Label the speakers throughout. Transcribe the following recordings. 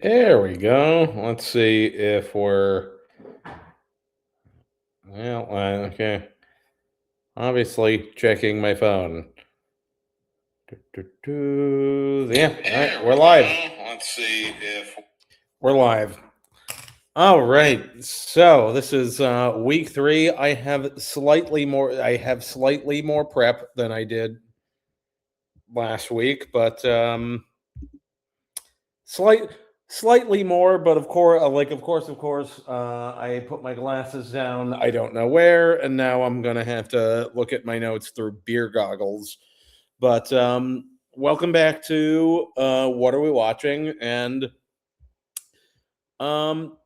Speaker 1: There we go. Let's see if we're okay. Obviously, checking my phone. Yeah, all right, we're live.
Speaker 2: Let's see if
Speaker 1: We're live. All right. So this is week 3. I have slightly more prep than I did last week, but slight slightly more, but of course, I put my glasses down. I don't know where, and now I'm gonna have to look at my notes through beer goggles. But welcome back to what are we watching? And um,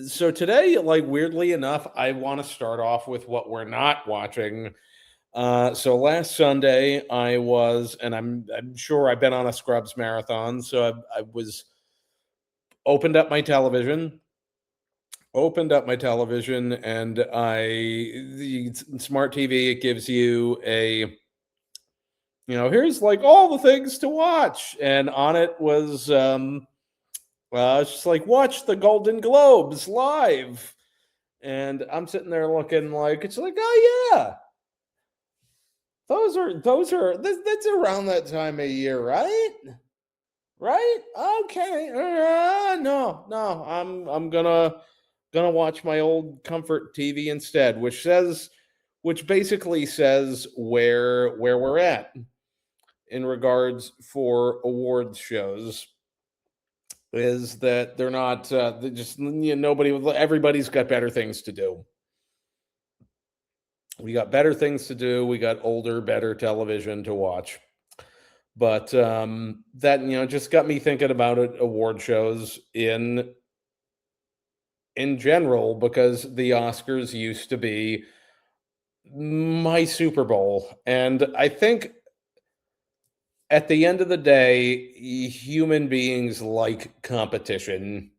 Speaker 1: so today, like weirdly enough, I want to start off with what we're not watching. So last Sunday, and I'm sure I've been on a Scrubs marathon, so I was opened up my television, and the smart TV, it gives you here's like all the things to watch, and on it was it's just like watch the Golden Globes live, and I'm sitting there looking like it's like, oh yeah, that's around that time of year, right? Right? Okay. No. I'm gonna watch my old comfort TV instead, which basically says where we're at in regards for awards shows, is that they're not they just everybody's got better things to do. We got better things to do. We got older, better television to watch. But that just got me thinking about it, award shows in general, because the Oscars used to be my Super Bowl. And I think at the end of the day, human beings like competition.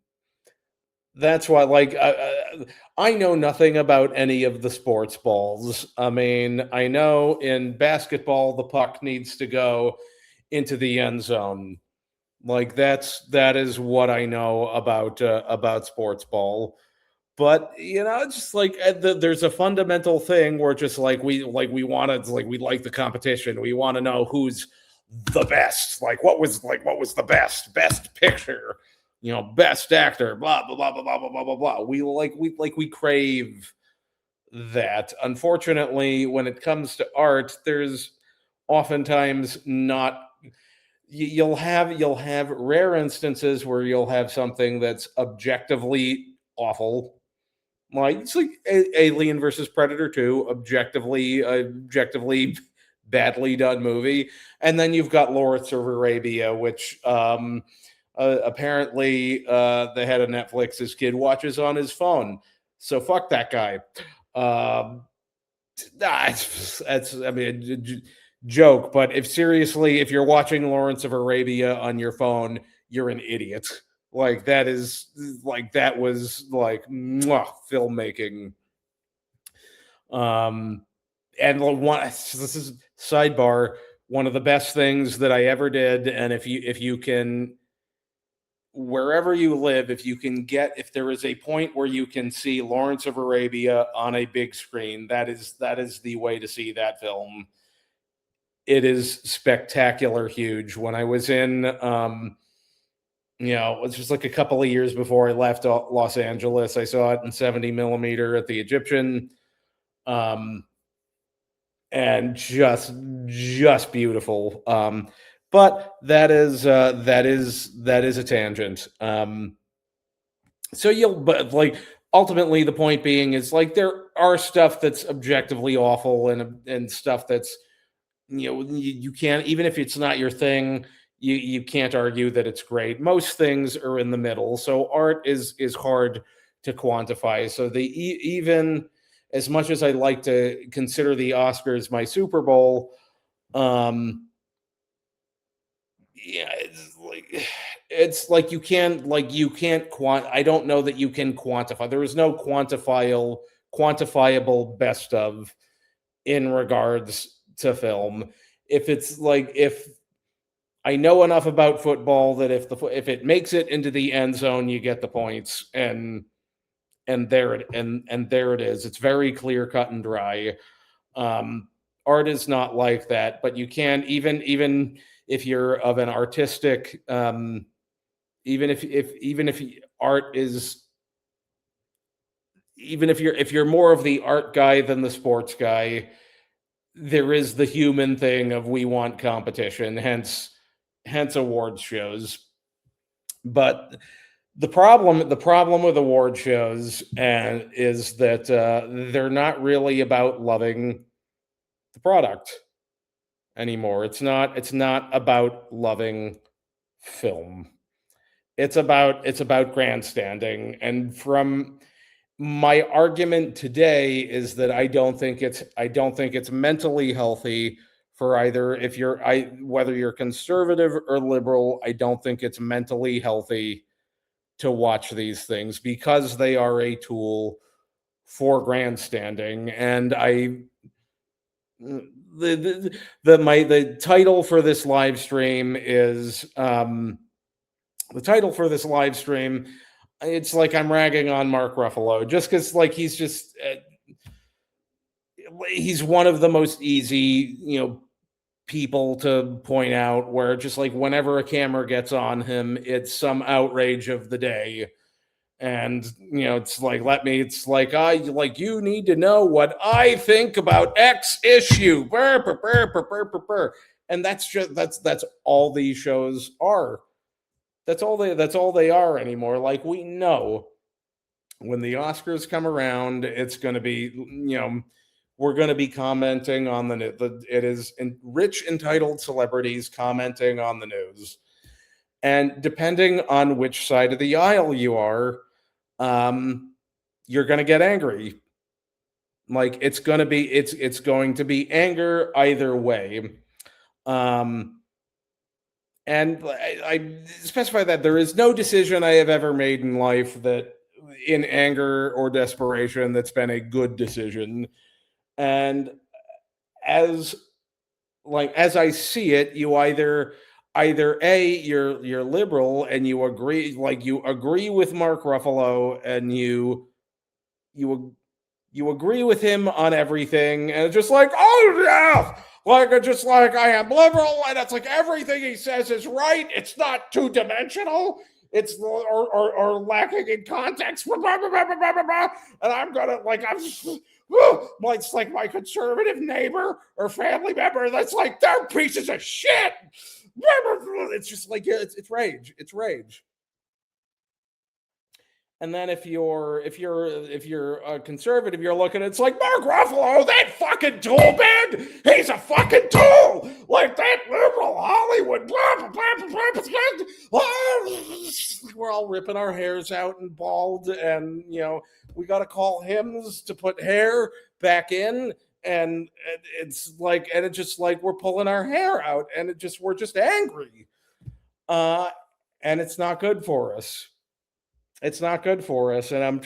Speaker 1: That's why, I know nothing about any of the sports balls. I mean, I know in basketball, the puck needs to go into the end zone. Like that is what I know about sports ball. But it's just like there's a fundamental thing where just we want to, we like the competition. We want to know who's the best. What was the best picture, best actor, blah blah blah blah blah blah blah blah blah. We crave that. Unfortunately, when it comes to art, there's oftentimes not. You'll have rare instances where you'll have something that's objectively awful, like it's like Alien versus Predator 2, objectively badly done movie. And then you've got Lawrence of Arabia, which apparently the head of Netflix's kid watches on his phone. So fuck that guy. Um, that's I mean, joke, but if you're watching Lawrence of Arabia on your phone, you're an idiot. That was like mwah, filmmaking. Um, and this is sidebar, one of the best things that I ever did. And if you can, wherever you live, if there is a point where you can see Lawrence of Arabia on a big screen, that is the way to see that film. It is spectacular, huge. When I was in, it's just like a couple of years before I left Los Angeles, I saw it in 70 millimeter at the Egyptian. Um, and just beautiful. But that is a tangent. But like ultimately, the point being is like there are stuff that's objectively awful, and stuff that's you can't, even if it's not your thing, you can't argue that it's great. Most things are in the middle, so art is hard to quantify. So even as much as I like to consider the Oscars my Super Bowl, um yeah, you can't I don't know that you can quantify. There is no quantifiable best of in regards to film. If it's like if I know enough about football that if it makes it into the end zone, you get the points, and there it is. It's very clear cut and dry. Um, Art is not like that, but you can, even if you're of an artistic, even if art is, even if you're more of the art guy than the sports guy, there is the human thing of we want competition, hence awards shows. But the problem with award shows and is that they're not really about loving the product anymore. It's not about loving film. It's about grandstanding. And from my argument today is that I don't think it's mentally healthy for either, if you're I whether you're conservative or liberal. I don't think it's mentally healthy to watch these things because they are a tool for grandstanding. And the title for this live stream is the title for this live stream. It's like I'm ragging on Mark Ruffalo just because, like, he's one of the most easy, people to point out, where just like whenever a camera gets on him, it's some outrage of the day. And it's like, you need to know what I think about X issue. Brr, brr, brr, brr, brr, brr, brr. And that's all these shows are. That's all they are anymore. Like, we know when the Oscars come around, it's going to be, we're going to be commenting on it is rich entitled celebrities commenting on the news. And depending on which side of the aisle you are, you're going to get angry. Like, it's going to be anger either way. And I specify that there is no decision I have ever made in life that, in anger or desperation, that's been a good decision. And as as I see it, you either a you're liberal and you agree with Mark Ruffalo, and you you agree with him on everything, and it's just like, oh yeah, like, it's just like, I am liberal, and it's like everything he says is right. It's not two-dimensional. It's or lacking in context. And I'm gonna like I'm just, it's like my conservative neighbor or family member that's like, they're pieces of shit. It's just like, yeah, it's rage. It's rage. And then if you're a conservative, you're looking, it's like, Mark Ruffalo, that fucking tool, man, he's a fucking tool, like that liberal Hollywood. Blah, blah, blah, blah, blah. We're all ripping our hairs out and bald, and we got to call hymns to put hair back in, and it's just like we're pulling our hair out, and we're just angry, uh, and it's not good for us. It's not good for us. And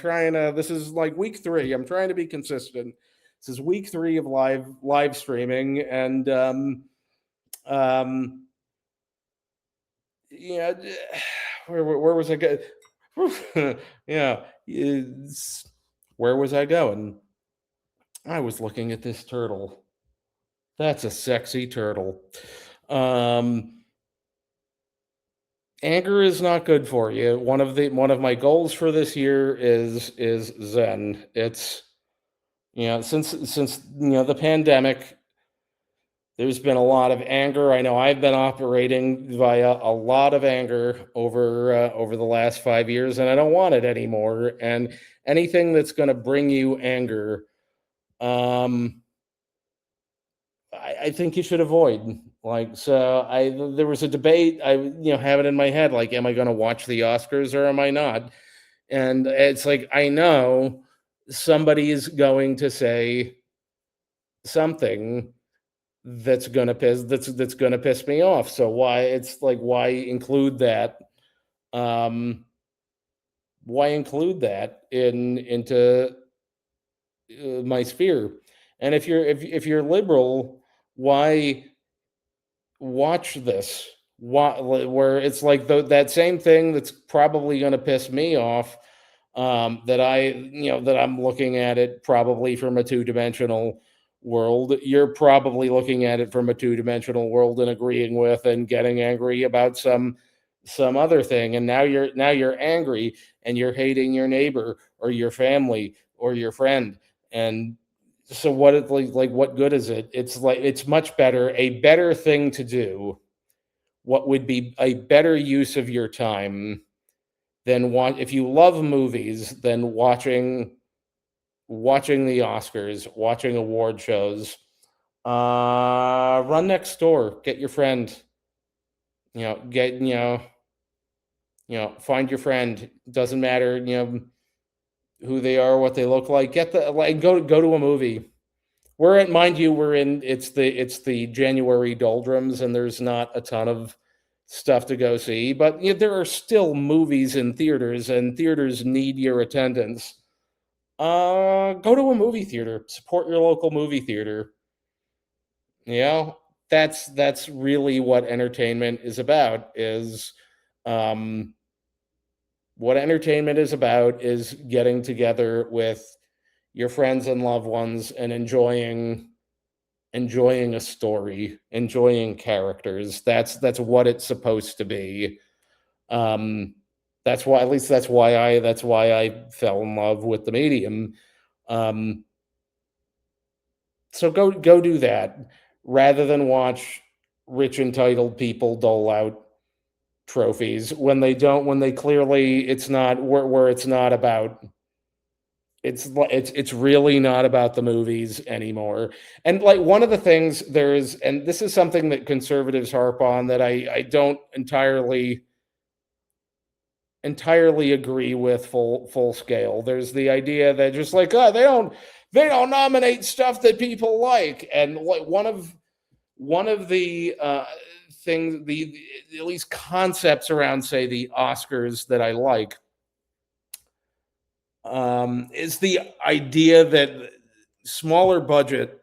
Speaker 1: this is like week 3. I'm trying to be consistent. This is week 3 of live streaming. And um, yeah, where was I going? Yeah, where was I going? I was looking at this turtle. That's a sexy turtle. Anger is not good for you. One of my goals for this year is Zen. It's since the pandemic, there's been a lot of anger. I know I've been operating via a lot of anger over the last 5 years, and I don't want it anymore. And anything that's going to bring you anger, um, I think you should avoid. Like, so there was a debate. I have it in my head. Like, am I going to watch the Oscars or am I not? And it's like, I know somebody is going to say something that's gonna piss me off. So why include that? Um, why include that into my sphere? And if you're liberal, why watch this? where it's like that same thing that's probably going to piss me off, that that I'm looking at it probably from a two-dimensional world. You're probably looking at it from a two-dimensional world and agreeing with and getting angry about some other thing, and now you're angry and you're hating your neighbor or your family or your friend. And so what it like what good is it? It's like it's much better, a better thing to do, what would be a better use of your time than want if you love movies, then watching the Oscars, watching award shows. Run next door, get your friend, get find your friend. Doesn't matter, who they are, what they look like. Get the like go to a movie. We're at mind you, we're in it's the January doldrums, and there's not a ton of stuff to go see, but there are still movies in theaters, and theaters need your attendance. Go to a movie theater, support your local movie theater. You know, that's really what entertainment is about. Um what entertainment is about is getting together with your friends and loved ones and enjoying a story, enjoying characters. That's what it's supposed to be. Um, that's why, at least that's why I fell in love with the medium. Um, so go do that rather than watch rich entitled people dole out trophies when they clearly it's not where it's not about it's really not about the movies anymore. And like one of the things there's and this is something that conservatives harp on that I don't entirely agree with full scale. There's the idea that just like oh they don't nominate stuff that people like. And like one of the things the at least concepts around say the Oscars that I like is the idea that smaller budget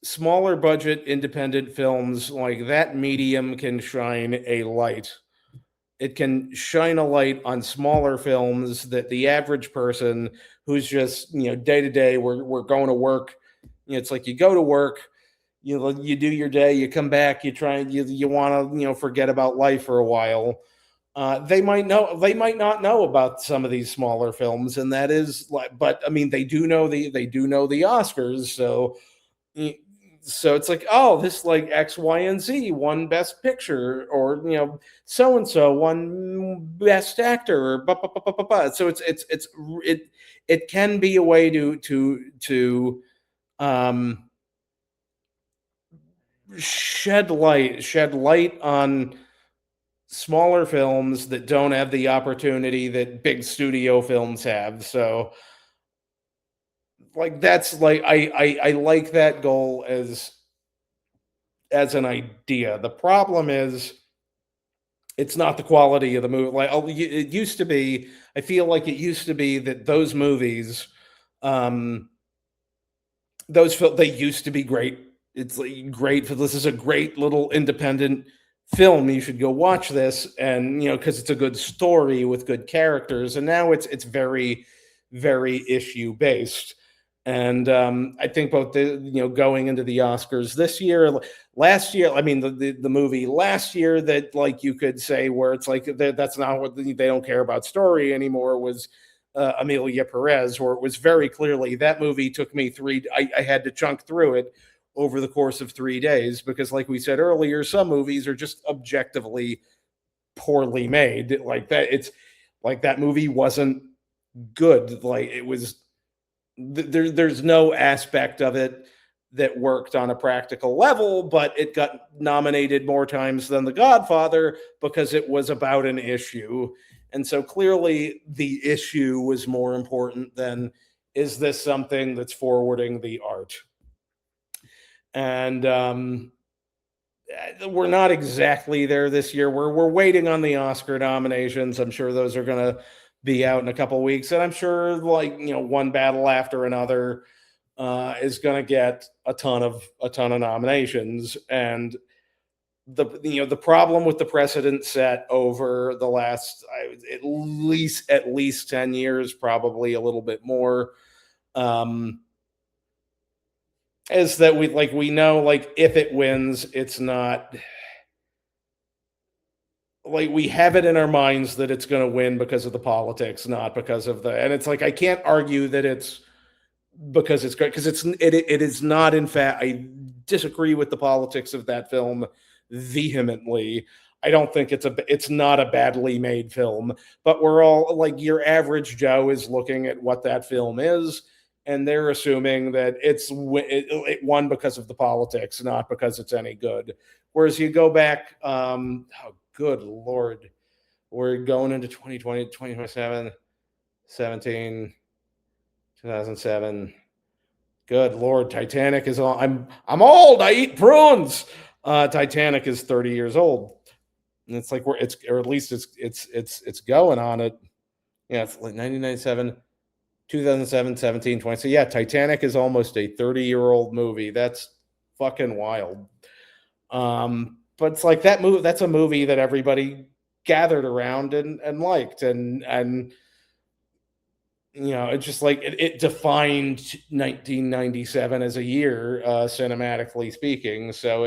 Speaker 1: smaller budget independent films like that medium can shine a light. It can shine a light on smaller films that the average person who's just day to day we're going to work. It's like you go to work, you do your day, you come back, you try and you want to forget about life for a while. They might not know about some of these smaller films, and that is like, but I mean, they do know the Oscars, so it's like, oh, this like X, Y, and Z won Best Picture, or so and so won Best Actor, or so it can be a way to um, shed light on smaller films that don't have the opportunity that big studio films have. So like that's like I like that goal as an idea. The problem is it's not the quality of the movie. Like it used to be. I feel like it used to be that those movies, um, they used to be great. It's like great for this is a great little independent film. You should go watch this, and because it's a good story with good characters. And now it's very very issue based. And I think both the going into the Oscars this year, last year, I mean the movie last year that like you could say where it's like that's not what they don't care about story anymore was Amelia Perez, where it was very clearly that movie took me I had to chunk through it over the course of 3 days because, like we said earlier, some movies are just objectively poorly made. Like that, it's like that movie wasn't good. Like it was there's no aspect of it that worked on a practical level, but it got nominated more times than The Godfather because it was about an issue. And so clearly the issue was more important than is this something that's forwarding the art? And we're not exactly there this year. We're waiting on the Oscar nominations. I'm sure those are going to be out in a couple of weeks, and I'm sure like one battle after another is going to get a ton of nominations. And the problem with the precedent set over the last at least 10 years, probably a little bit more, um is that we know, like, if it wins, it's not like we have it in our minds that it's going to win because of the politics, not because of the, and it's like I can't argue that it's because it's great, because it is not. In fact, I disagree with the politics of that film vehemently. I don't think it's not a badly made film, but we're all like, your average Joe is looking at what that film is, and they're assuming that it won because of the politics, not because it's any good. Whereas you go back, oh good lord, we're going into 2020, 2027, 17, 2007. Good lord, Titanic is on. I'm old. I eat prunes. Titanic is 30 years old, and it's like or at least it's going on it. Yeah, it's like 1997, 2007, 17, 20. So yeah, Titanic is almost a 30-year-old movie. That's fucking wild. But it's like that movie. That's a movie that everybody gathered around and liked, and it's just like it defined 1997 as a year, cinematically speaking. So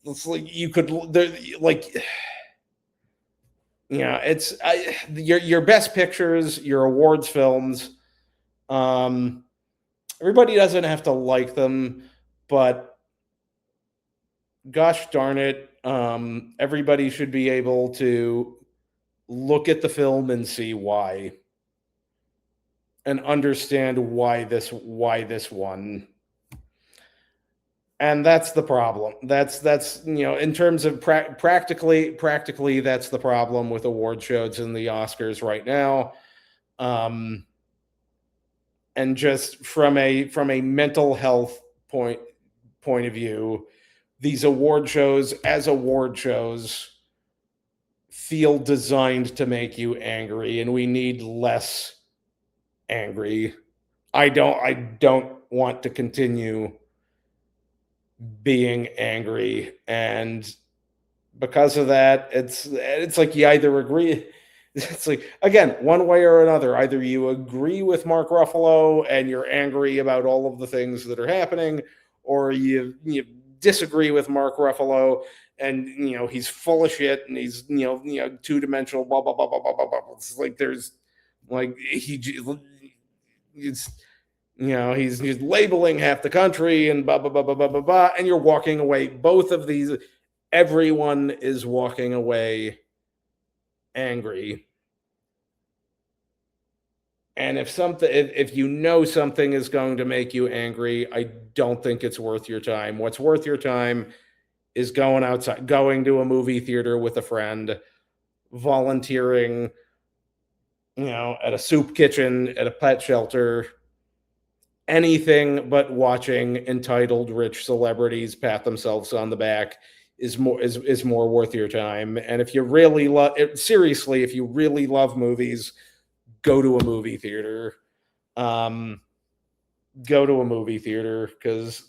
Speaker 1: it's like you could like, your best pictures, your awards films. Um, Everybody doesn't have to like them, but gosh darn it, everybody should be able to look at the film and see why, and understand why this won. And that's the problem. That's in terms of practically, that's the problem with award shows and the Oscars right now. And just from a mental health point of view, these award shows, as award shows, feel designed to make you angry, and we need less angry. I don't want to continue being angry, and because of that, it's like you either agree. It's like, again, one way or another, either you agree with Mark Ruffalo and you're angry about all of the things that are happening, or you disagree with Mark Ruffalo and he's full of shit and he's two-dimensional, blah blah blah blah blah blah blah. It's like there's like it's he's labeling half the country and blah blah blah blah blah blah blah, and you're walking away. Both of these, everyone is walking away angry. And if something is going to make you angry, I don't think it's worth your time. What's worth your time is going outside, going to a movie theater with a friend, volunteering, at a soup kitchen, at a pet shelter, anything but watching entitled rich celebrities pat themselves on the back is more worth your time. And if you really love it, seriously, if you really love movies, go to a movie theater. Go to a movie theater, because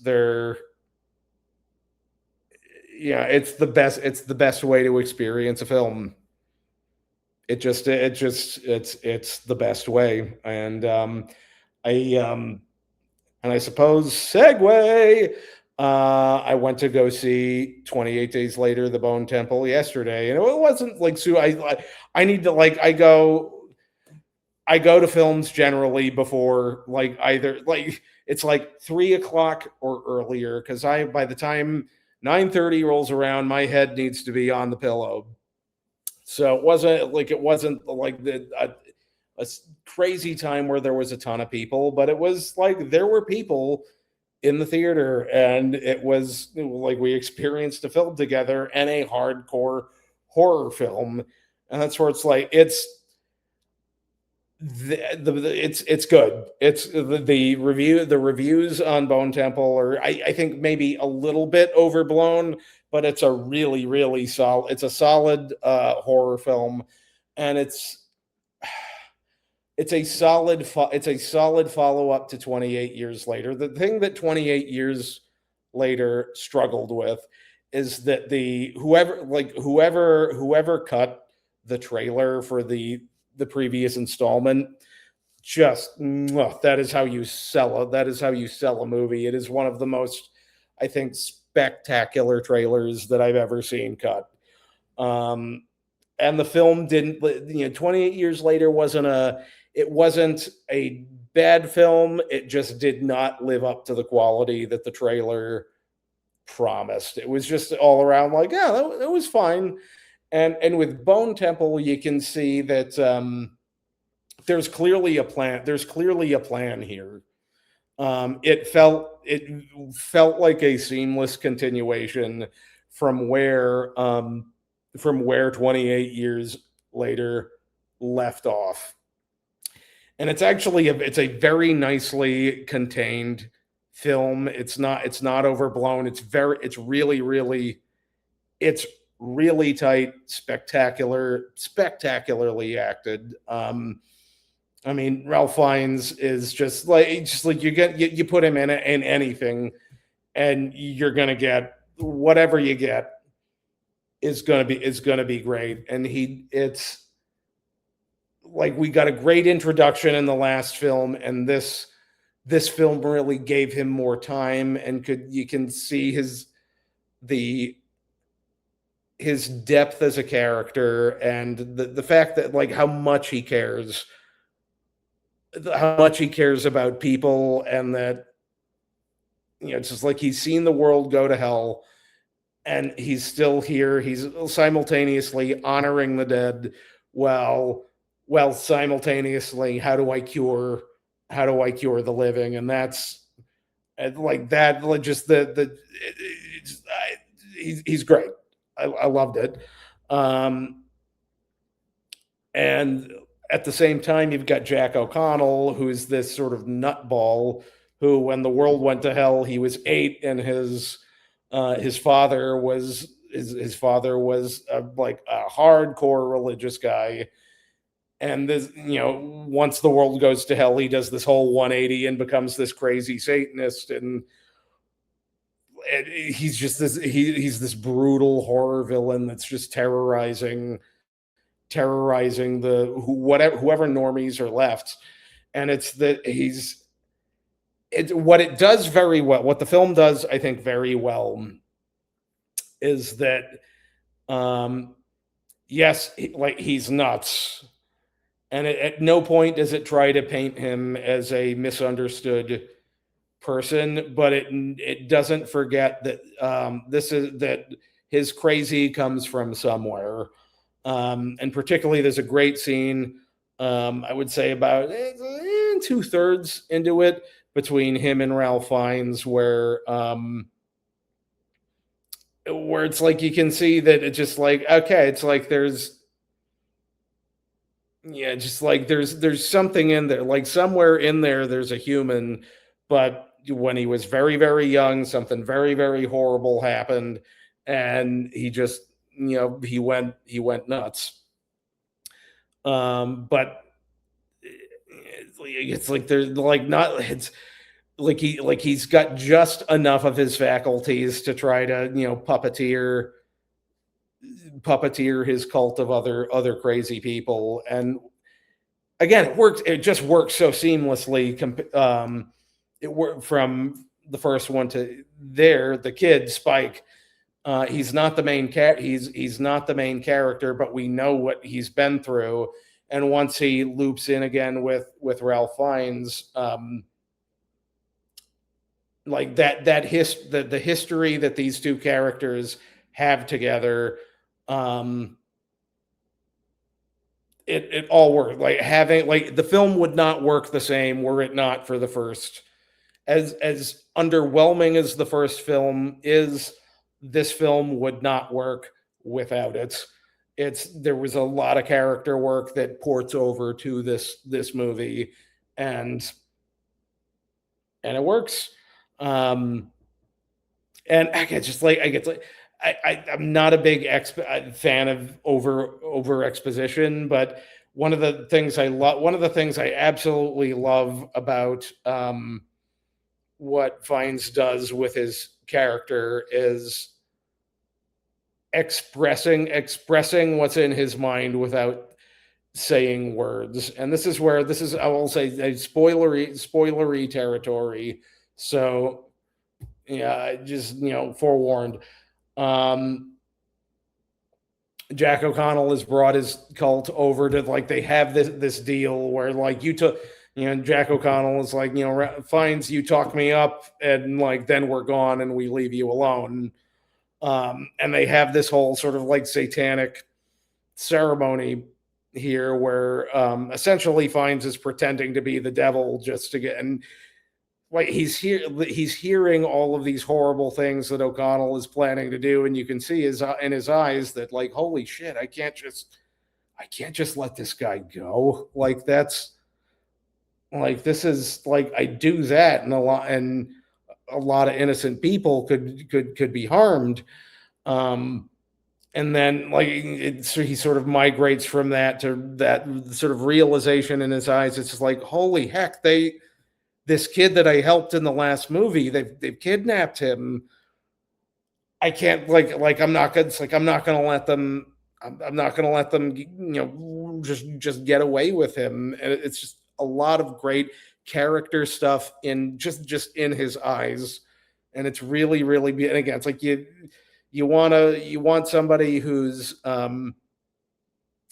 Speaker 1: it's the best way to experience a film. It's the best way. And I suppose, segue, I went to go see 28 Days Later, The Bone Temple, yesterday, and it wasn't like, I need to, like, I go to films generally before, like, either, like, it's like 3 o'clock or earlier, because by the time 9:30 rolls around, my head needs to be on the pillow. So it wasn't like a crazy time where there was a ton of people, but it was like there were people in the theater, and it was like we experienced a film together, and a hardcore horror film. And that's where it's like, it's good. It's the reviews on Bone Temple are, I think, maybe a little bit overblown, but it's a really, really solid. It's a solid horror film, and it's a solid follow up to 28 Years Later. The thing that 28 Years Later struggled with is that the whoever cut the trailer for the previous installment, just that is how you sell it. That is how you sell a movie. It is one of the most, I think, spectacular trailers that I've ever seen cut. Um, and the film didn't, 28 years later wasn't a bad film. It just did not live up to the quality that the trailer promised. It was just all around like, yeah, that was fine. And with Bone Temple, you can see that there's clearly a plan. There's clearly a plan here. It felt like a seamless continuation from where 28 years later left off. And it's a very nicely contained film. It's not overblown. It's really tight, spectacularly acted. I mean, Ralph Fiennes is just like you put him in anything, and you're gonna get whatever you get is gonna be great. And it's like we got a great introduction in the last film, and this film really gave him more time, and you can see the his depth as a character, and the fact that like how much he cares about people, and that it's just like he's seen the world go to hell, and he's still here. He's simultaneously honoring the dead, while simultaneously, how do I cure the living? And that's like that. Just he's great. I loved it. Um, and at the same time, you've got Jack O'Connell, who's this sort of nutball who, when the world went to hell, he was 8, and his father was like a hardcore religious guy. And this, once the world goes to hell, he does this whole 180 and becomes this crazy Satanist, and he's this brutal horror villain that's just terrorizing whoever normies are left. And it's that what it does very well, what the film does, I think, very well, is that yes, he's nuts, and at no point does it try to paint him as a misunderstood person, but it doesn't forget that that his crazy comes from somewhere. And particularly, there's a great scene, I would say about 2/3 into it, between him and Ralph Fiennes, where it's like you can see that it's just like, okay, it's like just like there's something in there, like somewhere in there's a human, but when he was very, very young, something very, very horrible happened, and he just he went nuts. But it's like there's like not it's like he's got just enough of his faculties to try to puppeteer his cult of other crazy people. And again, it just works so seamlessly. It worked from the first one to the kid Spike. He's not the main he's not the main character, but we know what he's been through. And once he loops in again with Ralph Fiennes, like the history that these two characters have together, it all worked. Like the film would not work the same were it not for the first. As underwhelming as the first film is, this film would not work without it. There was a lot of character work that ports over to this movie, and it works. And I'm not a big fan of over exposition, but one of the things I absolutely love about what Fiennes does with his character is expressing what's in his mind without saying words. And this is where this is, I will say, a spoilery territory. So yeah, just forewarned. Um, Jack O'Connell has brought his cult over to, like, they have this deal where, like, you took, Jack O'Connell is like, finds you, talk me up, and, like, then we're gone and we leave you alone. And they have this whole sort of like satanic ceremony here where essentially finds is pretending to be the devil just to get, and like he's hearing all of these horrible things that O'Connell is planning to do, and you can see his in his eyes that, like, holy shit, I can't just let this guy go. Like, that's like, this is like, I do that, and a lot of innocent people could be harmed. Um, and then, like, he sort of migrates from that to that sort of realization in his eyes. It's just like, holy heck, this kid that I helped in the last movie, they've kidnapped him. I can't, like I'm not gonna, it's like, I'm not gonna let them, I'm not gonna let them, just get away with him. And it's just a lot of great character stuff in just in his eyes. And it's really, really, and again, it's like, you want somebody who's,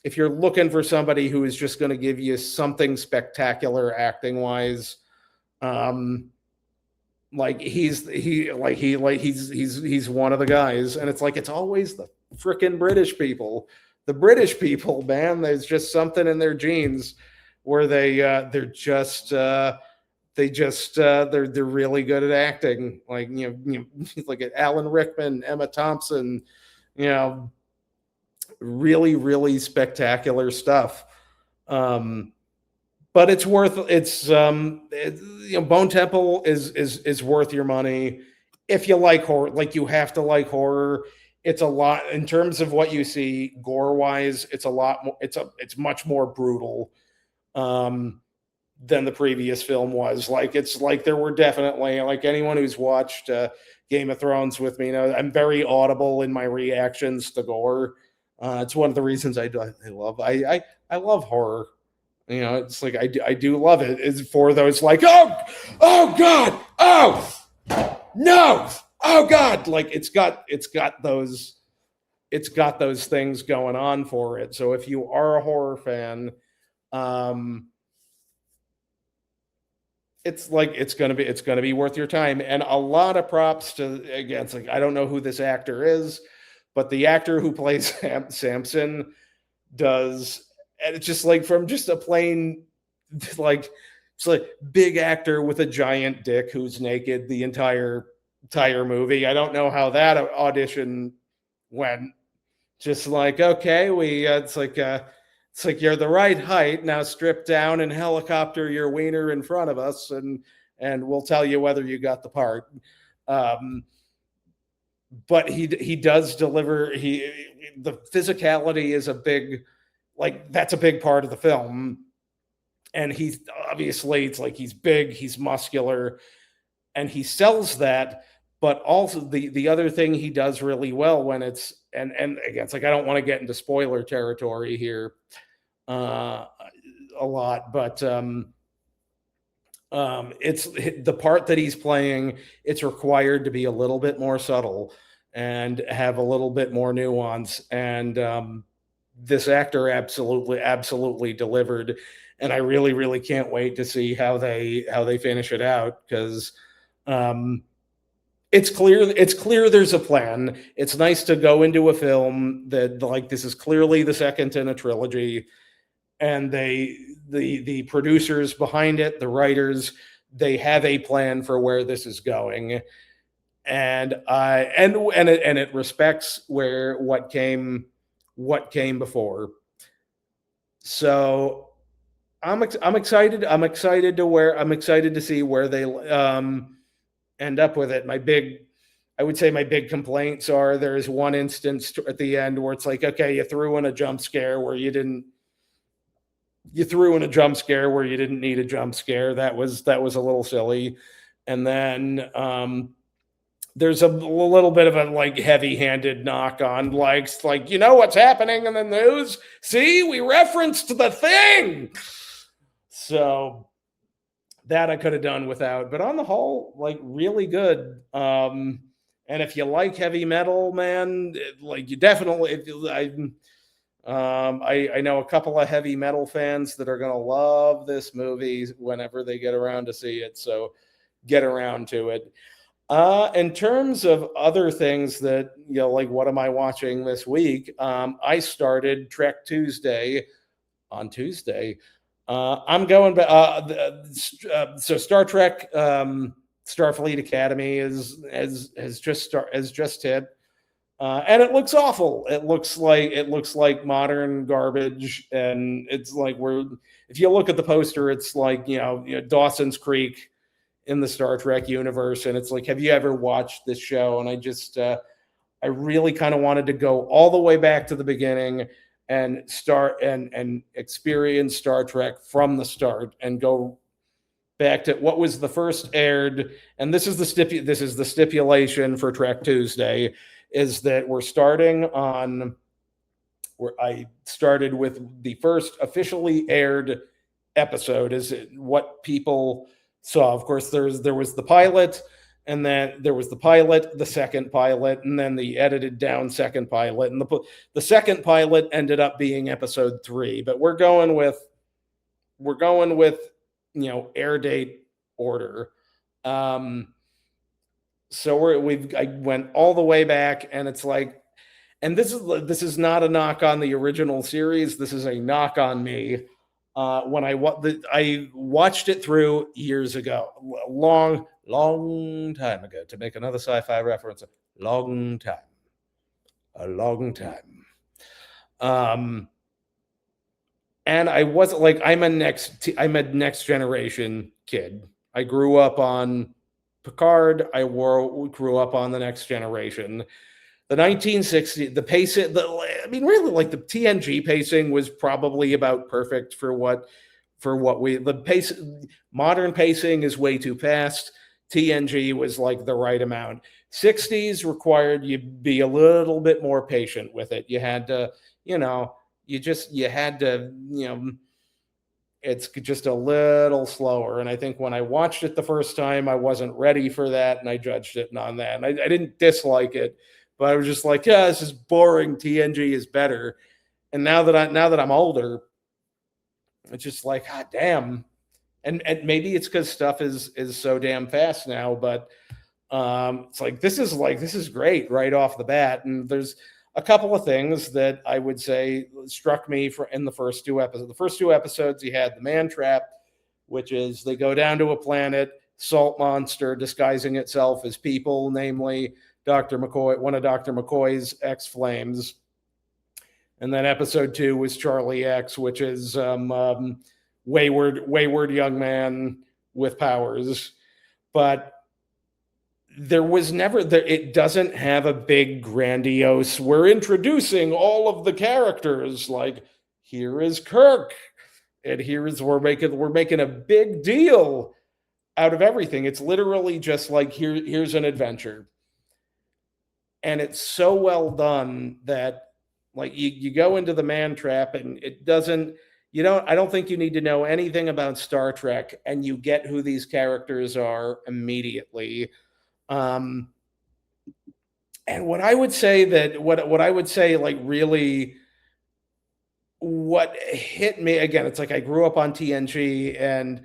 Speaker 1: if you're looking for somebody who is just going to give you something spectacular acting wise, like he's one of the guys. And it's like, it's always the freaking British people. The British people, man, there's just something in their genes where they're really good at acting. Like, like Alan Rickman, Emma Thompson, you know, really, really spectacular stuff. But it's worth, Bone Temple is worth your money if you like horror. Like, you have to like horror. It's a lot in terms of what you see gore wise. It's a lot more. It's much more brutal than the previous film was. Like, it's like, there were definitely, like, anyone who's watched Game of Thrones with me, I'm very audible in my reactions to gore. It's one of the reasons I love horror. It's like, I do love it. Is for those, like, oh god, oh no, oh god, like, it's got those things going on for it. So if you are a horror fan, it's like, it's gonna be worth your time. And a lot of props to, again, it's like, I don't know who this actor is, but the actor who plays Samson does, and it's just like, from just a plain, like, it's like big actor with a giant dick who's naked the entire movie. I don't know how that audition went. Just like, okay, it's like you're the right height, now strip down and helicopter your wiener in front of us, and we'll tell you whether you got the part. But he does deliver. The physicality is a big, like, that's a big part of the film. And he's obviously, it's like, he's big, he's muscular, and he sells that. But also the other thing he does really well when it's, and again, it's like, I don't want to get into spoiler territory here a lot, but it's the part that he's playing, it's required to be a little bit more subtle and have a little bit more nuance. And this actor absolutely delivered. And I really, really can't wait to see how they finish it out, because it's clear there's a plan. It's nice to go into a film that, like, this is clearly the second in a trilogy, and the producers behind it, the writers, they have a plan for where this is going. And it respects what came before. So I'm excited. I'm excited to see where they end up with it. I would say my big complaints are, there's one instance at the end where it's like, okay, you threw in a jump scare where you didn't need a jump scare. That was a little silly. And then there's a little bit of a like heavy-handed knock on like you know what's happening in the news? See, we referenced the thing. So that I could have done without, but on the whole, like really good. And if you like heavy metal, man, like you definitely, I know a couple of heavy metal fans that are gonna love this movie whenever they get around to see it. So get around to it. In terms of other things that like what am I watching this week? I started Trek Tuesday on Tuesday. I'm going back. So Star Trek Starfleet Academy has just hit, and it looks awful. It looks like modern garbage, and it's like if you look at the poster, it's like Dawson's Creek in the Star Trek universe, and it's like, have you ever watched this show? And I really kind of wanted to go all the way back to the beginning and start and experience Star Trek from the start and go back to what was the first aired. And this is the stipulation for Trek Tuesday, is that we're starting on where I started with the first officially aired episode, is what people saw. Of course, there was the pilot, and then there was the pilot, the second pilot, and then the edited down second pilot. And the second pilot ended up being episode 3. But we're going with air date order. So I went all the way back, and it's like, and this is not a knock on the original series. This is a knock on me. When I watched it through years ago, long time ago, to make another sci-fi reference, a long time. And I wasn't like, I'm a next generation kid. I grew up on Picard. I grew up on the Next Generation. The 1960, the pace, really, like the TNG pacing was probably about perfect for what the pace. Modern pacing is way too fast. TNG was like the right amount. 60s required you be a little bit more patient with it. You had to, it's just a little slower. And I think when I watched it the first time, I wasn't ready for that, and I judged it on that. And I didn't dislike it, but I was just like, yeah, this is boring. TNG is better. And now that I'm older, it's just like, God damn. And maybe it's because stuff is so damn fast now, but it's like this is great right off the bat. And there's a couple of things that I would say struck me in the first 2 episodes. The first 2 episodes, you had the man trap, which is they go down to a planet, salt monster disguising itself as people, namely Dr. McCoy, one of Dr. McCoy's ex-flames. And then episode 2 was Charlie X, which is wayward young man with powers. But there was never, it doesn't have a big grandiose, we're introducing all of the characters, like here is Kirk, and we're making a big deal out of everything. It's literally just like, here's an adventure. And it's so well done that like you go into the man trap, and it doesn't, I don't think you need to know anything about Star Trek, and you get who these characters are immediately. And what I would say like really what hit me again, it's like I grew up on TNG, and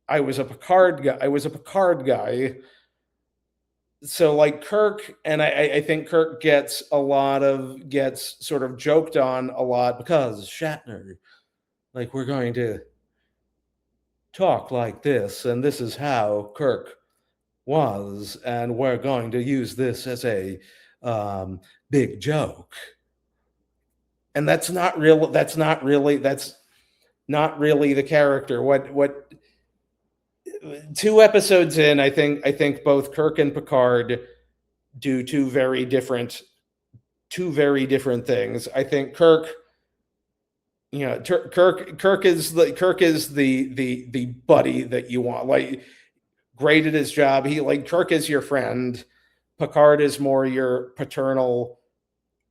Speaker 1: I was a Picard guy. So like Kirk, and I think Kirk gets sort of joked on a lot because Shatner, like, we're going to talk like this, and this is how Kirk was, and we're going to use this as a big joke. And that's not really the character. What 2 episodes in, I think both Kirk and Picard do two very different things. I think Kirk is the buddy that you want, like, great at his job. Kirk is your friend, Picard is more your paternal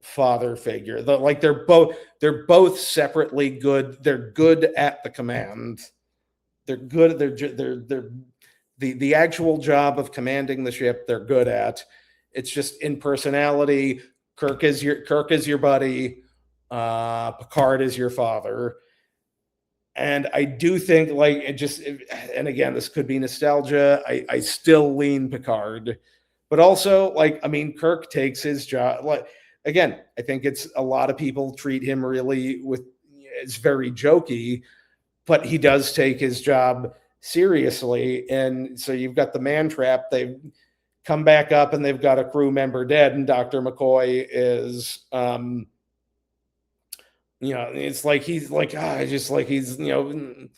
Speaker 1: father figure. They're both separately good. They're good at the command. They're good. They're the actual job of commanding the ship. They're good at. It's just in personality. Kirk is your buddy. Picard is your father. And I do think and again, this could be nostalgia. I still lean Picard, but also Kirk takes his job. Again, I think it's a lot of people treat him really it's very jokey, but he does take his job seriously. And so you've got the man trap. They've come back up and they've got a crew member dead, and Dr. McCoy is it's like he's like just like he's talking.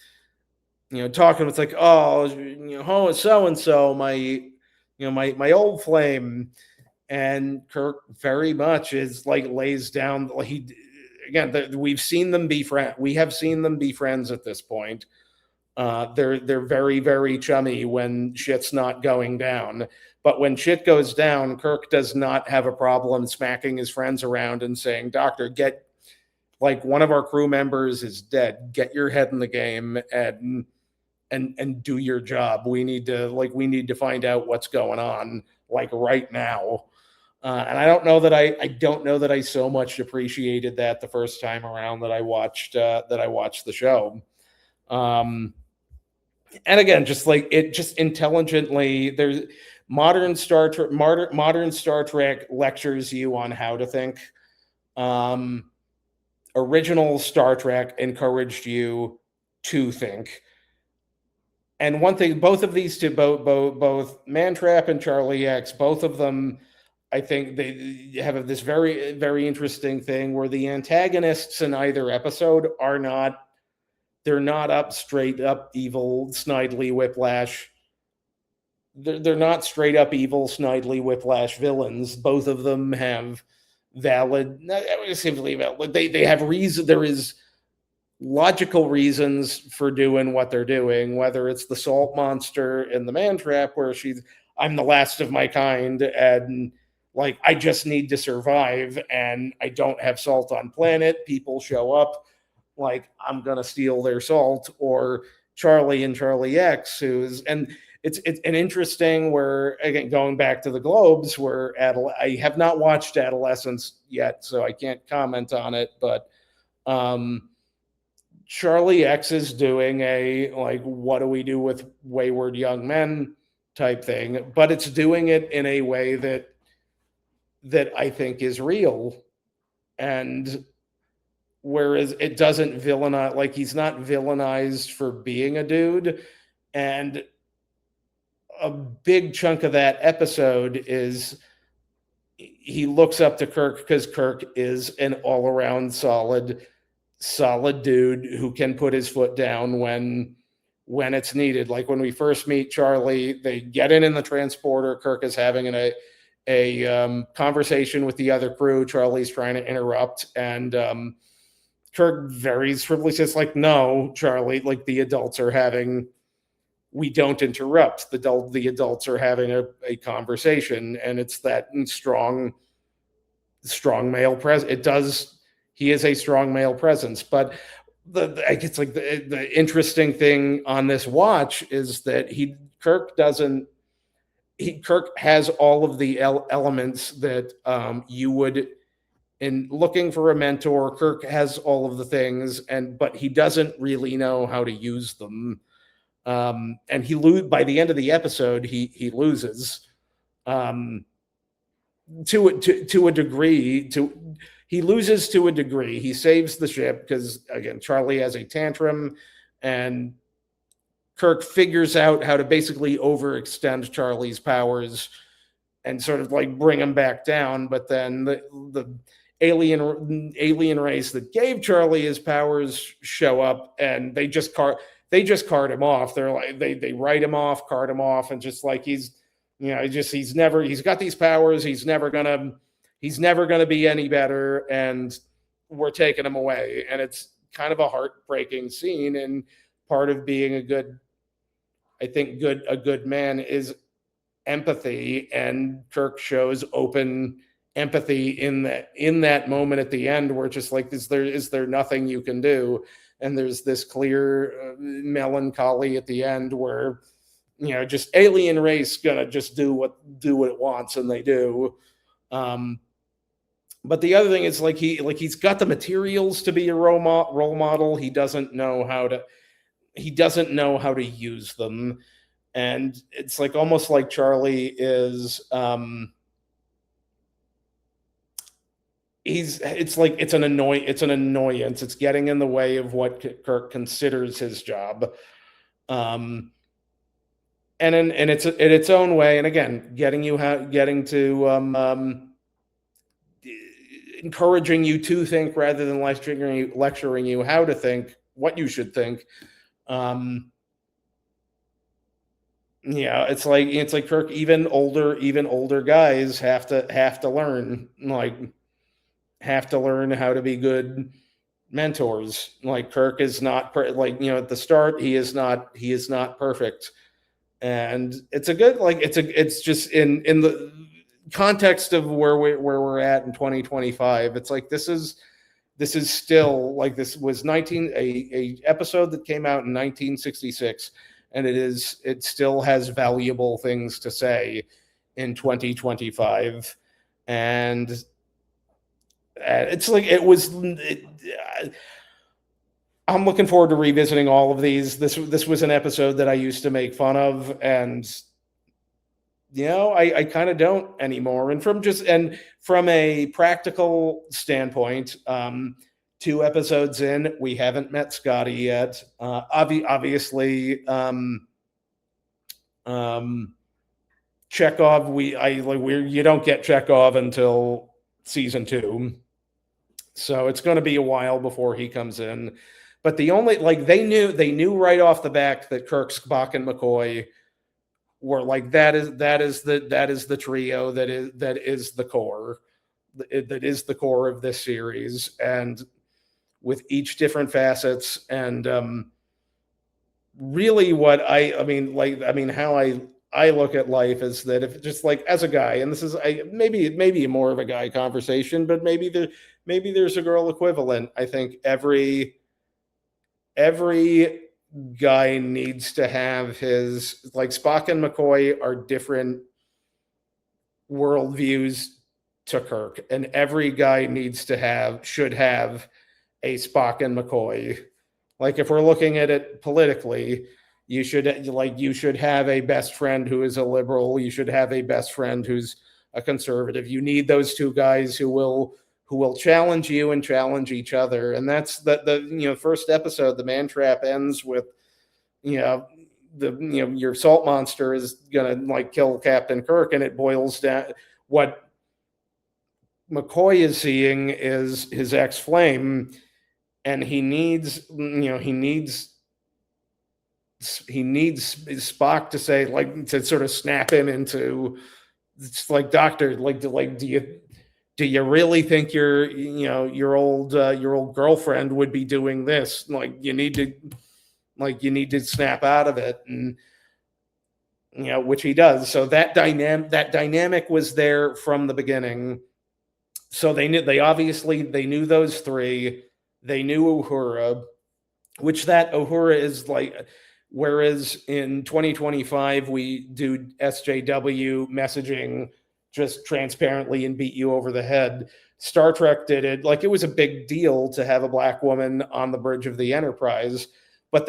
Speaker 1: It's like, oh, so and so, my old flame. And Kirk very much is like lays down. We've seen them be friends. We have seen them be friends at this point. They're very, very chummy when shit's not going down. But when shit goes down, Kirk does not have a problem smacking his friends around and saying, "Doctor, one of our crew members is dead. Get your head in the game and do your job. We need to find out what's going on right now." And I don't know that I so much appreciated that the first time around that I watched the show. And again, just intelligently, there's modern Star Trek lectures you on how to think. Original Star Trek encouraged you to think. And one thing, both of these two, both Mantrap and Charlie X, both of them, I think they have this very, very interesting thing where the antagonists in either episode they're not straight up evil, snidely Whiplash. They're not straight up evil, snidely Whiplash villains. Both of them have valid, they have reason. There is logical reasons for doing what they're doing, whether it's the salt monster in the Man Trap, where I'm the last of my kind, and I just need to survive, and I don't have salt on planet. People show up, I'm gonna steal their salt. Or Charlie and Charlie X, it's an interesting, where again, going back to the Globes, where I have not watched Adolescence yet, so I can't comment on it, but Charlie X is doing a what do we do with wayward young men type thing, but it's doing it in a way that I think is real. And whereas it doesn't villainize, he's not villainized for being a dude. And a big chunk of that episode is he looks up to Kirk because Kirk is an all-around solid dude who can put his foot down when it's needed. Like when we first meet Charlie, they get in the transporter. Kirk is having a conversation with the other crew. Charlie's trying to interrupt, and Kirk very swiftly says, "No, Charlie, the adults are having. We don't interrupt. The adults are having a conversation," and it's that strong male presence. He is a strong male presence. But the interesting thing on this watch is that Kirk has all of the elements that you would in looking for a mentor. Kirk has all of the things, but he doesn't really know how to use them. And by the end of the episode, he loses to a degree. He loses to a degree. He saves the ship because, again, Charlie has a tantrum, and Kirk figures out how to basically overextend Charlie's powers and sort of bring him back down. But then the alien race that gave Charlie his powers show up, and they just cart him off. They're they write him off, cart him off, and just he's got these powers. He's never gonna be any better, and we're taking him away. And it's kind of a heartbreaking scene. And part of being a good man is empathy, and Kirk shows open empathy in that moment at the end, where it's just like, is there nothing you can do? And there's this clear melancholy at the end where, just alien race gonna just do what it wants, and they do. Um, but the other thing is, he's got the materials to be a role model. He doesn't know how to use them, and it's like almost like Charlie is it's an annoyance. It's getting in the way of what Kirk considers his job. And it's in its own way, and again, getting to encouraging you to think rather than lecturing you how to think, what you should think. It's like Kirk, even older guys have to learn how to be good mentors. Like, Kirk is not at the start, he is not perfect. And it's just in the context of where we're at in 2025. It's like, this is still like, this was a episode that came out in 1966, and it still has valuable things to say in 2025. And it's like, I'm looking forward to revisiting all of these. This was an episode that I used to make fun of, and I kind of don't anymore. And from a practical standpoint, 2 episodes in, we haven't met Scotty yet. Obviously, Chekhov, you don't get Chekhov until season 2, so it's going to be a while before he comes in. But the only, they knew right off the bat that Kirk, Spock, and McCoy were that is the trio that is the core, that is the core of this series, and with each different facets. And really, what how I look at life is that, if just as a guy, and this is maybe more of a guy conversation, but maybe there's a girl equivalent. I think every guy needs to have his, Spock and McCoy are different worldviews to Kirk, and every guy should have a Spock and McCoy. If we're looking at it politically, you should have a best friend who is a liberal. You should have a best friend who's a conservative. You need those 2 guys who will challenge you and challenge each other. And that's the first episode. The man trap ends with, your salt monster is gonna kill Captain Kirk, and it boils down, what McCoy is seeing is his ex-flame, and he needs Spock to say, to sort of snap him into, it's doctor, do you really think your old girlfriend would be doing this? You need to snap out of it, and which he does. So that dynamic was there from the beginning. So they knew those 3. They knew Uhura, which that Uhura is whereas in 2025 we do SJW messaging just transparently and beat you over the head. Star Trek did it it was a big deal to have a black woman on the bridge of the Enterprise, but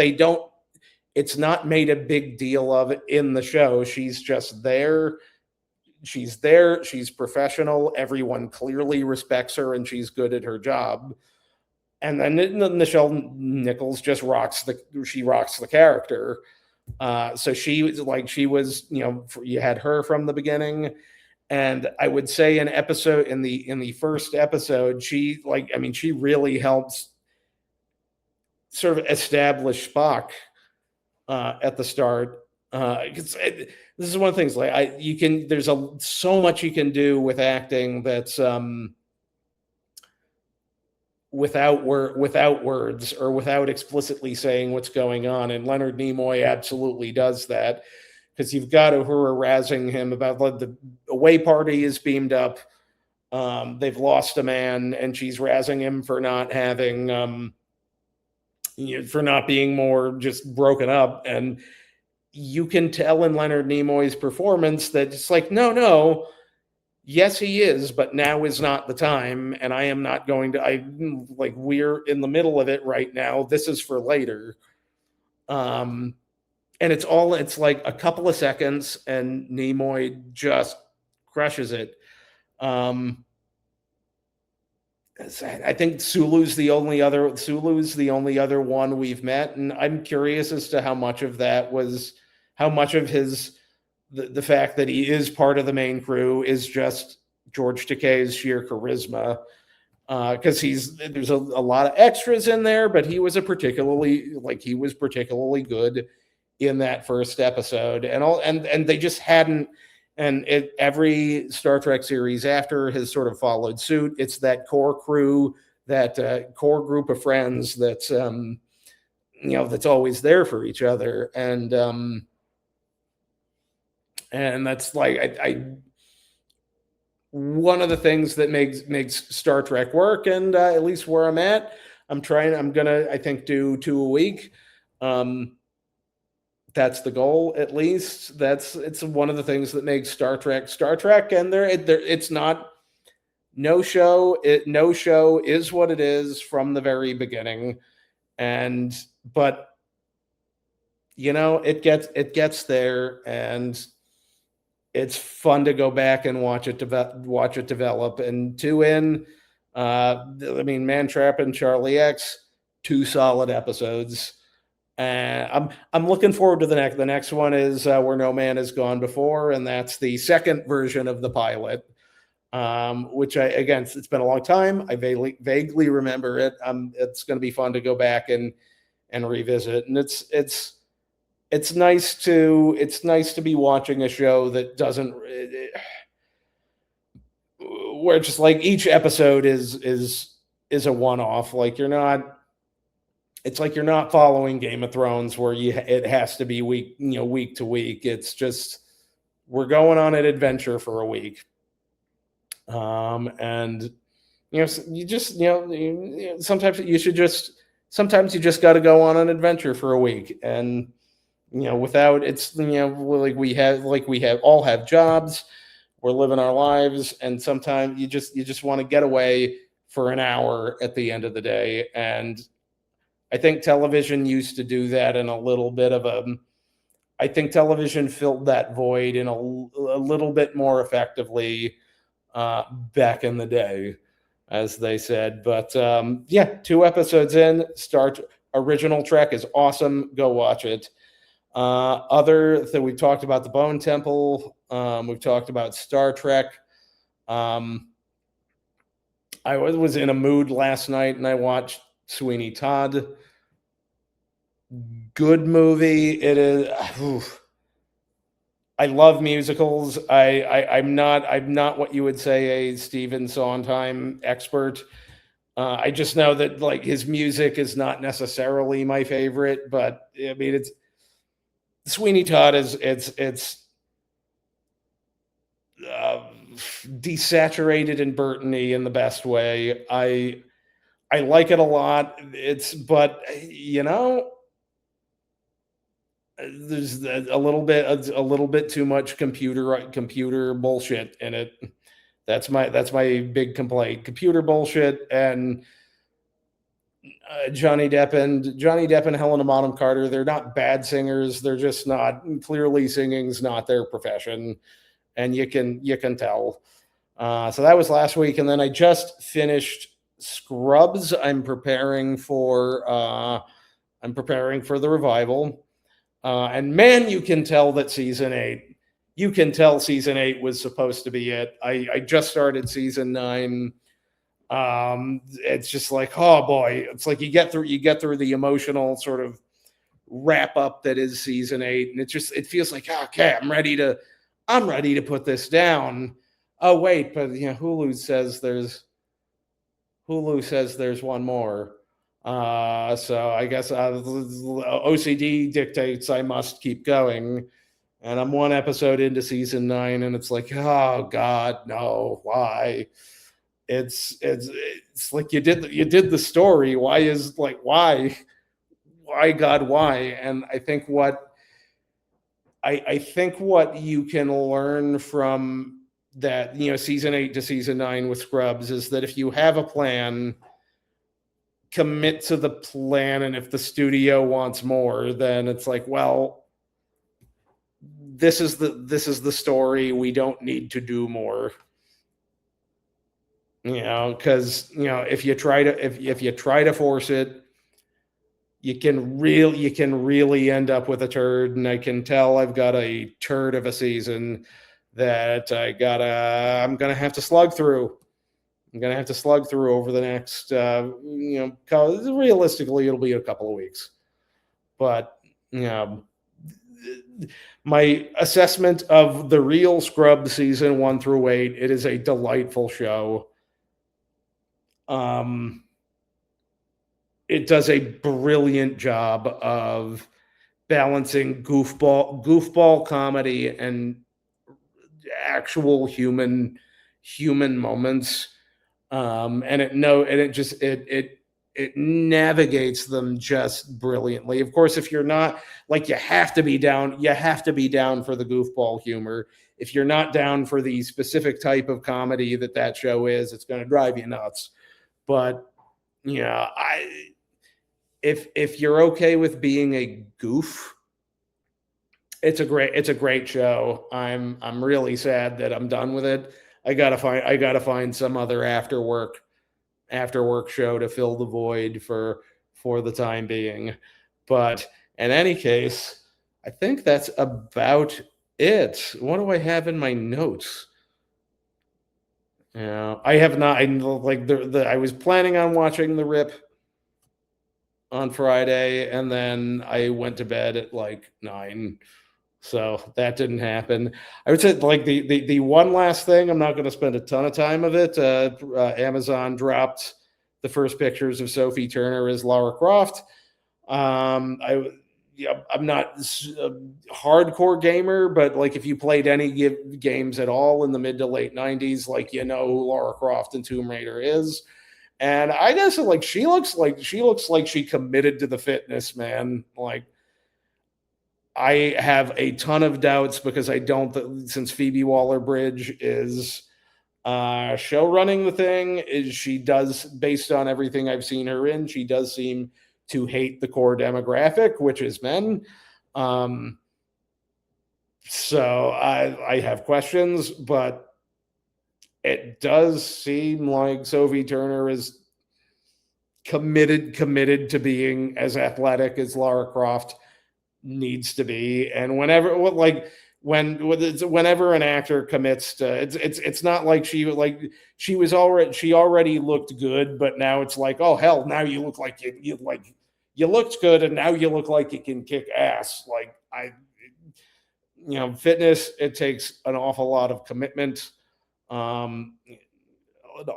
Speaker 1: it's not made a big deal of it in the show. She's just there. She's professional. Everyone clearly respects her, and she's good at her job. And then Nichelle Nichols just rocks the character. So she was, you had her from the beginning. And I would say in the first episode, she really helps sort of establish Spock at the start. This is one of the things, there's so much you can do with acting that's without words, or without explicitly saying what's going on. And Leonard Nimoy absolutely does that, because you've got her harassing him about the away party is beamed up. They've lost a man, and she's razzing him for not having, for not being more just broken up. And you can tell in Leonard Nimoy's performance that it's like, no, no, yes, he is, but now is not the time. And I am not going to, we're in the middle of it right now. This is for later. And it's like a couple of seconds, and Nimoy just crushes it. I think Sulu's the only other one we've met, and I'm curious as to how much of his the fact that he is part of the main crew is just George Takei's sheer charisma. Because there's a lot of extras in there, but he was particularly good in that first episode, and they just hadn't. And every Star Trek series after has sort of followed suit. It's that core crew, that core group of friends that's that's always there for each other, and that's like I one of the things that makes Star Trek work, and at least where I'm at, I'm gonna, I think, do 2 a week. That's the goal, at least. It's one of the things that makes Star Trek, and it's not, no show is what it is from the very beginning. But it gets there, and it's fun to go back and watch it develop. And 2 in, Mantrap and Charlie X, 2 solid episodes. I'm looking forward to the next one is Where No Man Has Gone Before, and that's the second version of the pilot, which it's been a long time. I vaguely remember it. It's going to be fun to go back and revisit, and it's nice to be watching a show that doesn't, where just like each episode is a one-off. Like it's like you're not following Game of Thrones where it has to be week to week. It's just, we're going on an adventure for a week. And sometimes you just got to go on an adventure for a week. And without, it's, we all have jobs, we're living our lives, and sometimes you just want to get away for an hour at the end of the day. And I think television used to do that in a little bit of I think television filled that void in a little bit more effectively back in the day, as they said. But 2 episodes in, original Trek is awesome. Go watch it. Other that we've talked about, the Bone Temple. We've talked about Star Trek. I was in a mood last night, and I watched Sweeney Todd. Good movie. It is. I love musicals. I'm not what you would say a Stephen Sondheim expert. I just know that like his music is not necessarily my favorite, but I mean, it's Sweeney Todd is desaturated and Burton-y in the best way. I like it a lot. But there's a little bit too much computer bullshit in it. That's my big complaint. Computer bullshit. And Johnny Depp and Helena Bonham Carter, they're not bad singers. They're just not, clearly singing's not their profession, and you can tell. So that was last week, and then I just finished Scrubs. I'm preparing for the revival, and man, you can tell that season 8. You can tell season 8 was supposed to be it. I just started season 9. It's just like, oh boy, it's like you get through the emotional sort of wrap up that is season 8, and it feels like, okay, I'm ready to put this down. Oh wait, but Hulu says there's one more. So I guess OCD dictates I must keep going. And I'm one episode into season 9, and it's like, oh God, no, why? It's like you did the story. Why is like why God why? And I think what you can learn from that, season 8 to season 9 with Scrubs is that if you have a plan, commit to the plan, and if the studio wants more, then it's like, well, this is the story. We don't need to do more. Because if you try to force it, you can really end up with a turd. And I can tell I've got a turd of a season that I'm gonna have to slug through. I'm gonna have to slug through over the next, realistically, it'll be a couple of weeks. But you know, my assessment of the real Scrub season 1 through 8, it is a delightful show. It does a brilliant job of balancing goofball comedy and actual human moments. And it navigates them just brilliantly. Of course, if you're not, like, you have to be down for the goofball humor. If you're not down for the specific type of comedy that show is, it's going to drive you nuts. But yeah, if you're okay with being a goof, it's a great show. I'm really sad that I'm done with it. I gotta find some other after work show to fill the void for the time being. But in any case, I think that's about it. What do I have in my notes? I have not. I was planning on watching The Rip on Friday, and then I went to bed at like 9. So that didn't happen. I would say, like, the one last thing, I'm not going to spend a ton of time of it. Amazon dropped the first pictures of Sophie Turner as Lara Croft. I'm not a hardcore gamer, but like, if you played any games at all in the mid to late 90s, like, who Lara Croft and Tomb Raider is. And I guess, like, she looks like she committed to the fitness, man. Like, I have a ton of doubts because I don't, since Phoebe Waller-Bridge is show running the thing, is she does, based on everything I've seen her in, she does seem to hate the core demographic, which is men. So I have questions, but it does seem like Sophie Turner is committed to being as athletic as Lara Croft needs to be. And whenever an actor commits to, it's not like she already looked good, but now it's like, oh hell, now you look like you looked good, and now you look like you can kick ass. Like, fitness, it takes an awful lot of commitment. An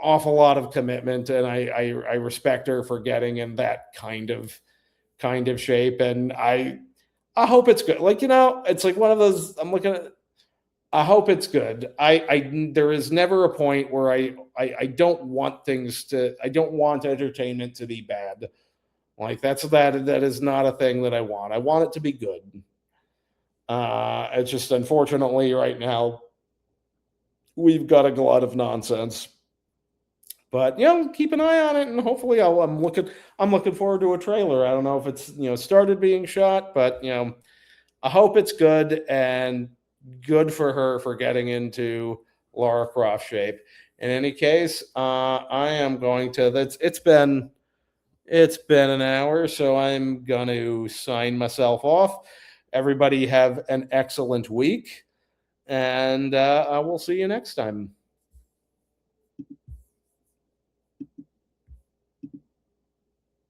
Speaker 1: awful lot of commitment, and I respect her for getting in that kind of shape. And I hope it's good. Like, it's like one of those, I'm looking at, I hope it's good. There is never a point where I don't want I don't want entertainment to be bad. Like, that is not a thing that I want. I want it to be good. It's just, unfortunately, right now we've got a glut of nonsense. But keep an eye on it, and hopefully I'm looking forward to a trailer. I don't know if it's started being shot, but I hope it's good, and good for her for getting into Lara Croft shape. In any case, I am going to. It's been an hour, so I'm going to sign myself off. Everybody have an excellent week, and I will see you next time.